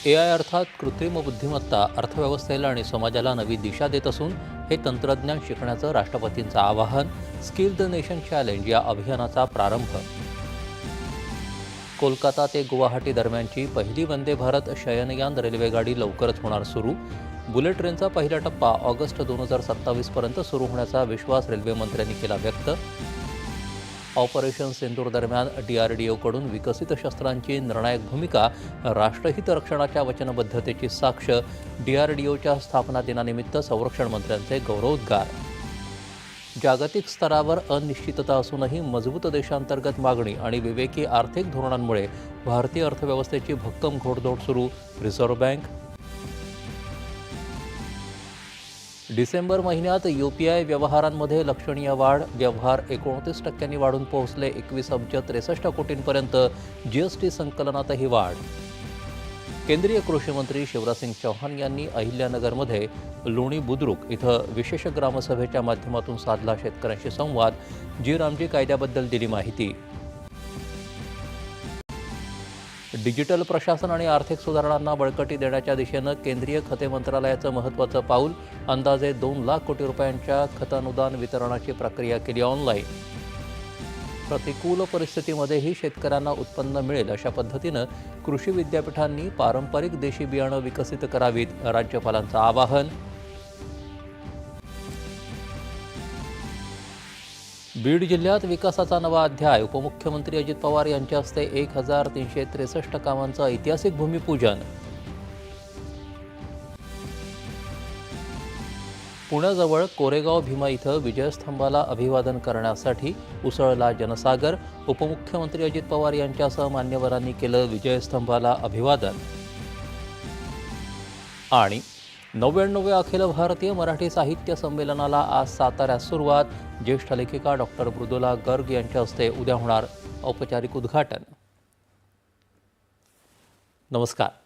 AI अर्थात कृत्रिम बुद्धिमत्ता अर्थव्यवस्थेला आणि समाजाला नवी दिशा देत असून हे तंत्रज्ञान शिकण्याचं राष्ट्रपतींचं आवाहन. स्किल द नेशन चॅलेंज या अभियानाचा प्रारंभ. कोलकाता ते गुवाहाटी दरम्यानची पहिली वंदे भारत शयनयान रेल्वेगाडी लवकरच होणार सुरू. बुलेट ट्रेनचा पहिला टप्पा ऑगस्ट 2027पर्यंत सुरू होण्याचा विश्वास रेल्वेमंत्र्यांनी केला व्यक्त. ऑपरेशन सिंदूर दरम्यान DRDOकडून विकसित शस्त्रांची निर्णायक भूमिका, राष्ट्रहित रक्षणाच्या वचनबद्धतेची साक्ष. DRDOच्या स्थापना दिनानिमित्त संरक्षण मंत्र्यांचे गौरवोद्गार. जागतिक स्तरावर अनिश्चितता असूनही मजबूत देशांतर्गत मागणी आणि विवेकी आर्थिक धोरणांमुळे भारतीय अर्थव्यवस्थेची भक्कम घोडदौड सुरू. Reserve bank. डिसेंबर महिन्यात UPI व्यवहारांमध्ये लक्षणीय वाढ. व्यवहार 29% वाढून पोहोचले 21,63 कोटींपर्यंत. GST संकलनातही वाढ. केंद्रीय कृषी मंत्री शिवराजसिंग चौहान यांनी अहिल्यानगरमध्ये लोणी बुद्रुक इथं विशेष ग्रामसभेच्या माध्यमातून साधला शेतकऱ्यांशी संवाद. रामजी कायद्याबद्दल दिली माहिती. डिजिटल प्रशासन आणि आर्थिक सुधारणांना बळकटी देण्याच्या दिशेनं केंद्रीय खते मंत्रालयाचं महत्त्वाचं पाऊल. अंदाजे 2 लाख कोटी रुपयांच्या खतानुदान वितरणाची प्रक्रिया केली ऑनलाईन. प्रतिकूल परिस्थितीमध्येही शेतकऱ्यांना उत्पन्न मिळेल अशा पद्धतीनं कृषी विद्यापीठांनी पारंपरिक देशी बियाणं विकसित करावीत. राज्यपालांचं आवाहन. बीड जिल्ह्यात विकासाचा नवा अध्याय. उपमुख्यमंत्री अजित पवार यांच्या हस्ते 1,363 कामांचं ऐतिहासिक भूमिपूजन. पुण्याजवळ कोरेगाव भीमा इथं विजयस्तंभाला अभिवादन करण्यासाठी उसळला जनसागर. उपमुख्यमंत्री अजित पवार यांच्यासह मान्यवरांनी केलं विजयस्तंभाला अभिवादन. आणि 99व्या अखिल भारतीय मराठी साहित्य संमेलनाला आज साताऱ्यात सुरुवात. ज्येष्ठ लेखिका डॉक्टर मृदुला गर्ग यांच्या हस्ते उद्या होणार औपचारिक उद्घाटन. नमस्कार.